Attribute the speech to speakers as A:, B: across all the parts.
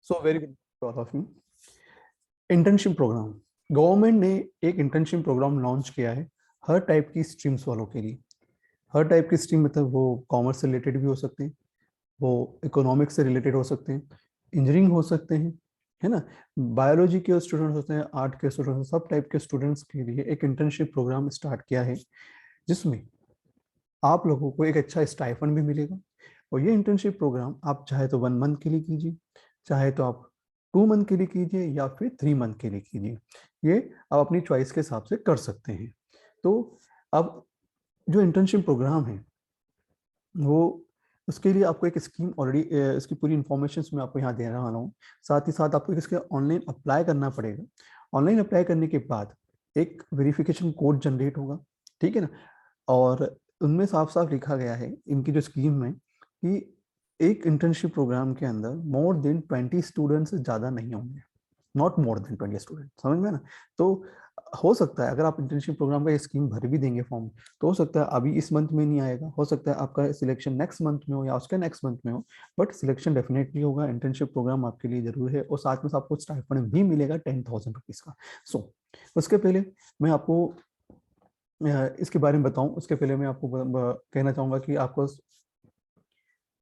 A: So very good all of you. Internship programme, government ने एक internship programme launch किया है हर टाइप की स्ट्रीम्स वालों के लिए। हर टाइप की स्ट्रीम मतलब वो कॉमर्स से रिलेटेड भी हो सकते हैं, वो इकोनॉमिक्स से रिलेटेड हो सकते हैं, इंजीनियरिंग हो सकते हैं, है ना, बायोलॉजी के स्टूडेंट्स होते हैं, आर्ट के स्टूडेंट्स, सब टाइप के स्टूडेंट्स के लिए एक इंटर्नशिप प्रोग्राम स्टार्ट किया है जिसमें आप लोगों को एक अच्छा स्टाइफंड भी मिलेगा। और ये इंटर्नशिप प्रोग्राम आप चाहे तो 1 मंथ के लिए कीजिए, चाहे तो आप 2 मंथ के लिए कीजिए, या फिर 3 मंथ के लिए कीजिए। ये आप अपनी चॉइस के हिसाब से कर सकते हैं। तो अब जो इंटर्नशिप प्रोग्राम है वो, उसके लिए आपको एक स्कीम ऑलरेडी, इसकी पूरी इन्फॉर्मेशन मैं आपको यहाँ दे रहा हूँ। साथ ही साथ आपको इसके ऑनलाइन अप्लाई करना पड़ेगा। ऑनलाइन अप्लाई करने के बाद एक वेरिफिकेशन कोड जनरेट होगा, ठीक है ना। और उनमें साफ साफ लिखा गया है इनकी जो स्कीम में कि एक इंटर्नशिप प्रोग्राम के अंदर मोर देन 20 स्टूडेंट्स से ज़्यादा नहीं होंगे, नॉट मोर देन 20 स्टूडेंट, समझ में ना। तो हो सकता है अगर आप इंटर्नशिप प्रोग्राम का ये स्कीम भर भी देंगे फॉर्म, तो हो सकता है अभी इस मंथ में नहीं आएगा, हो सकता है आपका सिलेक्शन नेक्स्ट मंथ में हो या उसके नेक्स्ट मंथ में हो, बट सिलेक्शन डेफिनेटली होगा। इंटर्नशिप प्रोग्राम आपके लिए जरूर है और साथ में आपको स्टाइपेंड भी मिलेगा 10,000 रुपीज का। सो उसके पहले मैं आपको इसके बारे में बताऊं, उसके पहले मैं आपको कहना चाहूंगा कि आपको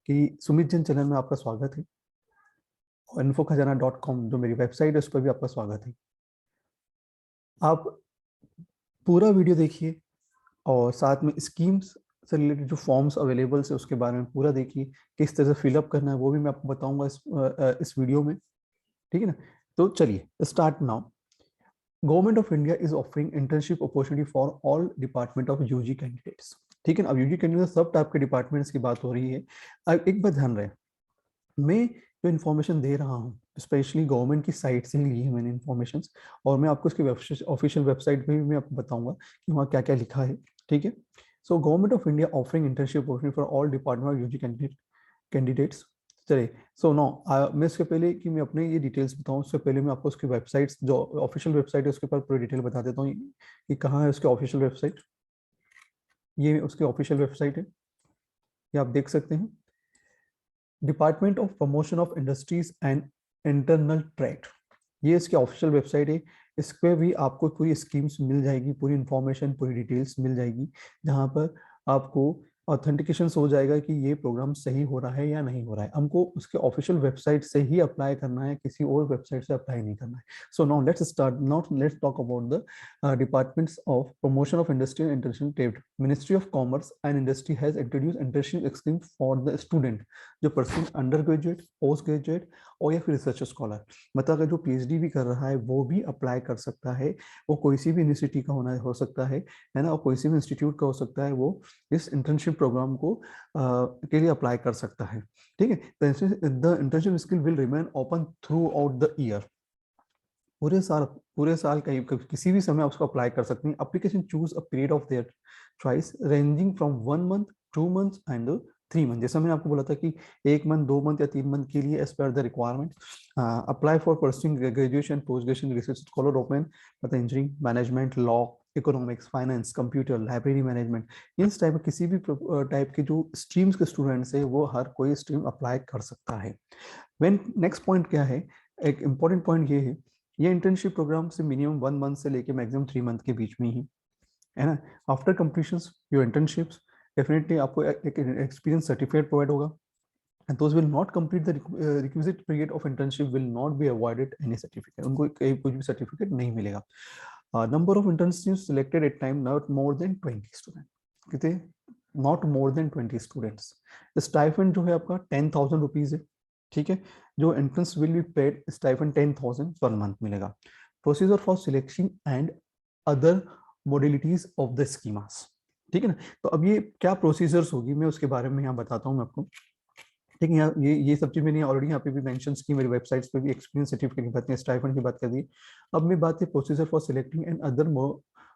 A: कि सुमित जैन चैनल में आपका स्वागत है, और infokhazana.com जो मेरी वेबसाइट है उस पर भी आपका स्वागत है। आप पूरा वीडियो देखिए और साथ में स्कीम्स से रिलेटेड जो फॉर्म्स अवेलेबल है उसके बारे में पूरा देखिए, किस तरह से फिलअप करना है वो भी मैं आपको बताऊंगा इस वीडियो में, ठीक है ना। तो चलिए start now. Government of India is offering internship opportunity for all department of UG candidates, ठीक है ना। अब यूजी कैंडिडेट सब टाइप के डिपार्टमेंट्स की बात हो रही है। अब एक बात ध्यान रहे, मैं जो इन्फॉर्मेशन दे रहा हूँ स्पेशली गवर्नमेंट की साइट से ही ली है मैंने इन्फॉर्मेशन, और मैं आपको उसकी ऑफिशियल वेबसाइट पे भी मैं आपको बताऊंगा कि वहाँ क्या क्या लिखा है, ठीक है। So government of India offering internship opportunity for all department of UG candidates. चलिए, सो नो मैं इसके पहले कि मैं अपने ये डिटेल्स बताऊं, उससे पहले मैं आपको उसकी वेबसाइट्स जो ऑफिशियल वेबसाइट है उसके ऊपर पूरी डिटेल बता देता हूँ कि कहाँ है उसकी ऑफिशियल वेबसाइट। ये उसकी ऑफिशियल वेबसाइट है, ये आप देख सकते हैं, department of promotion of industries and internal trade, ये इसकी ऑफिशियल वेबसाइट है। इस पे भी आपको पूरी स्कीम्स मिल जाएगी, पूरी इंफॉर्मेशन, पूरी डिटेल्स मिल जाएगी, जहाँ पर आपको ऑथेंटिकेशन हो जाएगा कि ये प्रोग्राम सही हो रहा है या नहीं हो रहा है। हमको उसके ऑफिशियल वेबसाइट से ही अप्लाई करना है, किसी और वेबसाइट से अप्लाई नहीं करना है। So now let's start, now let's talk about the departments of promotion of industry and international trade. Ministry of commerce and industry has introduce internship scheme for the student जो pursue undergraduate, post graduate और या फिर research scholar. मतलब अगर जो PhD भी कर रहा है वो भी अप्लाई कर सकता है। वो कोई सी भी यूनिवर्सिटी का होना हो सकता है ना, और कोई सी भी इंस्टीट्यूट का हो सकता है, वो इस इंटर्नशिप प्रोग्राम को के लिए अप्लाई कर सकता है, ठीक है। The internship skill will remain open through out the year, पूरे साल कहीं किसी भी समय उसको अप्लाई कर सकते हैं। Application choose a period of their choice ranging from 1 month, 2 month and 3 month. जैसा मैंने आपको बोला था कि 1 मंथ, 2 मंथ या 3 मंथ के लिए as per the requirement. Apply for pursuing graduation, post graduation, research scholar open, मतलब engineering, management, law, economics, finance, computer, library management, इस टाइप के किसी भी टाइप के जो स्ट्रीम्स के स्टूडेंट्स है वो हर कोई स्ट्रीम अप्लाई कर सकता है। वेन नेक्स्ट पॉइंट क्या है, एक इंपॉर्टेंट पॉइंट ये है, ये इंटर्नशिप प्रोग्राम से मिनिमम 1 मंथ से लेके मैक्सिमम 3 मंथ के बीच में ही है ना। After completion your internships definitely आपको एक एक्सपीरियंस सर्टिफिकेट प्रोवाइड होगा, and those will not complete the requisite period of internship will not be awarded any certificate, उनको कुछ भी सर्टिफिकेट नहीं मिलेगा। Number of internships selected at time not more than 20 student, कितने, not more than 20 students. Stipend जो है आपका 10,000 rupees है, ठीक है। जो entrance will be paid stipend 10,000 per month मिलेगा। Procedure for selection and other modalities of the schemes, ठीक है ना। तो अब ये क्या प्रोसीजर्स होगी मैं उसके बारे में यहाँ बताता हूँ मैं आपको, ठीक है। यहाँ ये सब चीज मैंने ऑलरेडी यहाँ पे भी मेंशन की, मेरी वेबसाइट्स पे भी एक्सपीरियंस सर्टिफिकेट की बात की, स्टाइपेंड की बात कर दी। अब मैं बात है procedure for selecting and other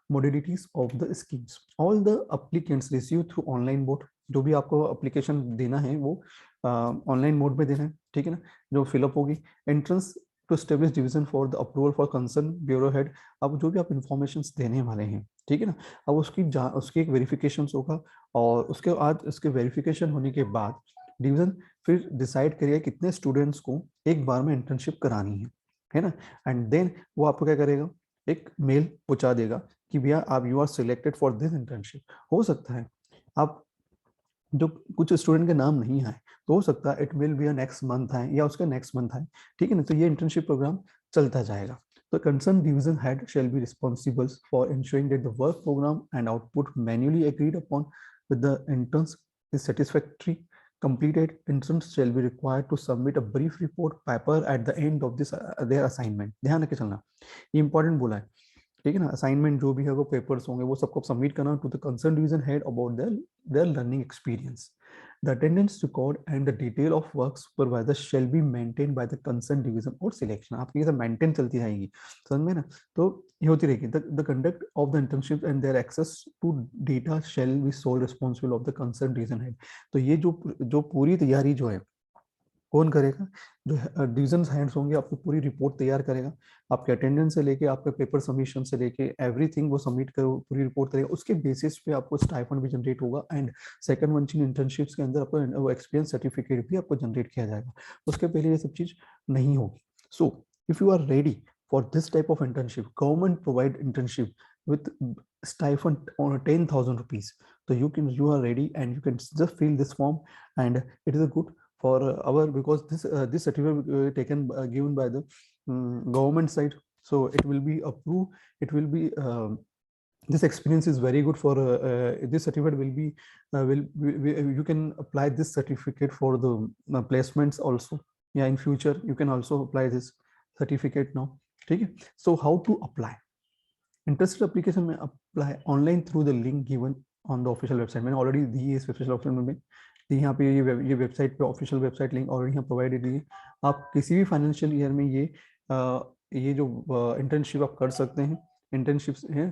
A: modalities of the schemes. All the applicants receive through online mode, जो भी आपको एप्लीकेशन देना है वो ऑनलाइन मोड में देना है, ठीक है ना, जो फिलअप होगी। Entrance to establish division for the approval for concern bureau head, अब जो भी आप इन्फॉर्मेशन देने वाले हैं, ठीक है ना, अब उसकी एक वेरिफिकेशन होगा, और उसके बाद उसके वेरिफिकेशन होने के बाद डिवीजन फिर डिसाइड करिए कितने स्टूडेंट्स को एक बार में इंटर्नशिप करानी है ना, एंड देन वो आपको क्या करेगा, एक मेल पहुंचा देगा कि भैया आप you are selected for this internship. हो सकता है आप जो कुछ स्टूडेंट के नाम नहीं आए तो हो सकता है it will be next month आए या उसका नेक्स्ट मंथ आए, ठीक है ना। तो ये इंटर्नशिप प्रोग्राम चलता जाएगा। तो concerned division head shall be responsible for ensuring that the work program and output manually agreed upon with the interns is satisfactory. Completed interns shall be required to submit a brief report paper at the end of this their assignment. ध्यान रखे चलना, ये important बोला है, ठीक है ना। Assignment जो भी है वो पेपर्स होंगे वो सबको सबमिट करना to the concern division head about their learning experience. The attendance record and the detail of work supervisor shall be maintain by the concern division और सिलेक्शन। आपकी ये सब मेंटेन चलती रहेगी, समझ में ना। तो ये होती रहेगी। The conduct of the internship and their access to data shall be sole responsible of the concern division head. तो ये जो पूरी तैयारी जो है कौन करेगा, जो डिवीजन हेड्स होंगे, आपको पूरी रिपोर्ट तैयार करेगा, आपके अटेंडेंस से लेके आपके पेपर सबमिशन से लेके एवरीथिंग वो सबमिट करो, पूरी रिपोर्ट करेगा। उसके बेसिस पे आपको स्टाइपेंड भी जनरेट होगा एंड सेकंड वन चीज इंटर्नशिप्स के अंदर आपको वो एक्सपीरियंस सर्टिफिकेट भी आपको जनरेट किया जाएगा। उसके पहले ये सब चीज नहीं होगी। So if you are ready for this type of internship, government provide internship with stipend on 10,000 rupees. So you are ready and you can just fill this form, and it is a good for our, because this certificate taken given by the government side, so it will be approved. It will be this experience is very good for this certificate will be you can apply this certificate for the placements also. Yeah, in future you can also apply this certificate now. Okay, so how to apply? Interested application में apply online through the link given on the official website. मैंने already दी है इस official option में दी, यहाँ पे ये website पे ऑफिशियल वेबसाइट लिंक ऑलरेडी यहाँ प्रोवाइडेड दी है। आप किसी भी फाइनेंशियल ईयर में ये जो इंटर्नशिप आप कर सकते हैं, इंटर्नशिप्स हैं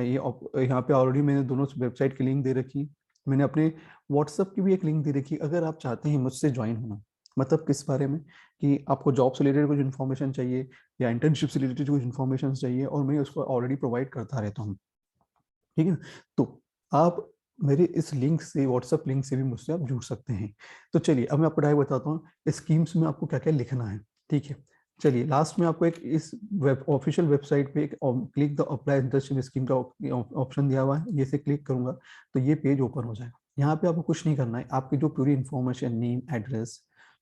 A: ये यहाँ पे ऑलरेडी मैंने दोनों वेबसाइट की लिंक दे रखी। मैंने अपने व्हाट्सएप की भी एक लिंक दे रखी। अगर आप चाहते हैं मुझसे ज्वाइन होना, मतलब किस बारे में, कि आपको जॉब से रिलेटेड कुछ इन्फॉर्मेशन चाहिए या इंटर्नशिप से रिलेटेड कुछ इन्फॉर्मेशन चाहिए, और मैं उसको ऑलरेडी प्रोवाइड करता रहता हूँ, ठीक है। तो आप मेरे इस लिंक से, व्हाट्सएप लिंक से भी मुझसे आप जुड़ सकते हैं। तो चलिए अब मैं आपको डायरेक्ट बताता हूँ स्कीम्स में आपको क्या क्या लिखना है, ठीक है। चलिए लास्ट में आपको एक इस ऑफिशियल वेबसाइट पे एक click the apply internship scheme का ऑप्शन दिया हुआ है, ये से क्लिक करूंगा तो ये पेज ओपन हो जाएगा। यहाँ पे आपको कुछ नहीं करना है, आपकी जो पूरी information, name, address,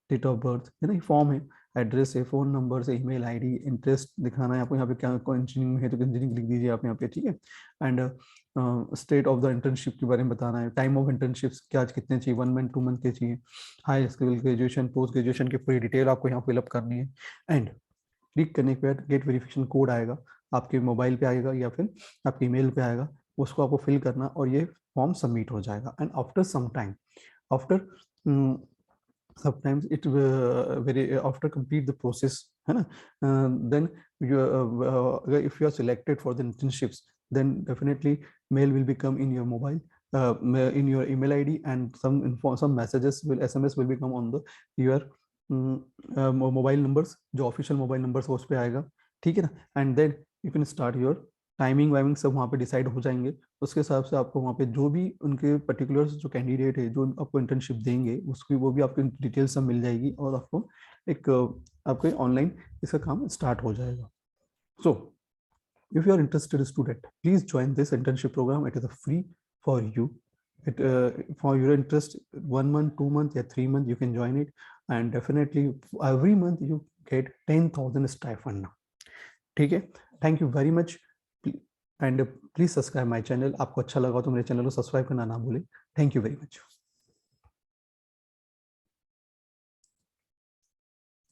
A: date of birth है ना, फॉर्म है, एड्रेस है, फोन नंबर से, ईमेल आईडी, इंटरेस्ट दिखाना है आपको। यहाँ पे क्या इंजीनियरिंग में है तो इंजीनियरिंग लिख दीजिए आप यहाँ पे, ठीक है। And state of the internship के बारे में बताना है, टाइम ऑफ इंटर्नशिप्स क्या कितने चाहिए, 1 मंथ 2 मंथ के चाहिए, high skill, graduation, post graduation की पूरी डिटेल आपको यहाँ फिलअप करनी है। एंड क्लिक करने के बाद गेट वेरिफिकेशन कोड आएगा, आपके मोबाइल पे आएगा या फिर आपके ईमेल पे आएगा, उसको आपको फिल करना और ये फॉर्म सबमिट हो जाएगा। And after some time, after sometimes it very after complete the process है ना, then you if you are selected for the internships, then definitely mail will become in your mobile, in your email ID, and some messages will, SMS will become on the your mobile numbers, जो official mobile numbers उस पर आएगा, ठीक है ना। And then you can start your timing वाइमिंग सब वहाँ पे डिसाइड हो जाएंगे। उसके हिसाब से आपको वहाँ पे जो भी उनके पर्टिकुलर्स जो कैंडिडेट है जो आपको इंटर्नशिप देंगे उसकी वो भी आपको डिटेल्स सब मिल जाएगी और आपको एक आपके ऑनलाइन इसका काम स्टार्ट हो जाएगा। सो if you are interested student, please join this internship program. It is free for you. It for your interest, 1 month, 2 months, yeah, 3 months you can join it, and definitely every month you get 10,000 stipend now. ठीक है, thank you very much and please subscribe my channel. आपको अच्छा लगा तो मेरे channel को subscribe करना ना भूलें। Thank you very much.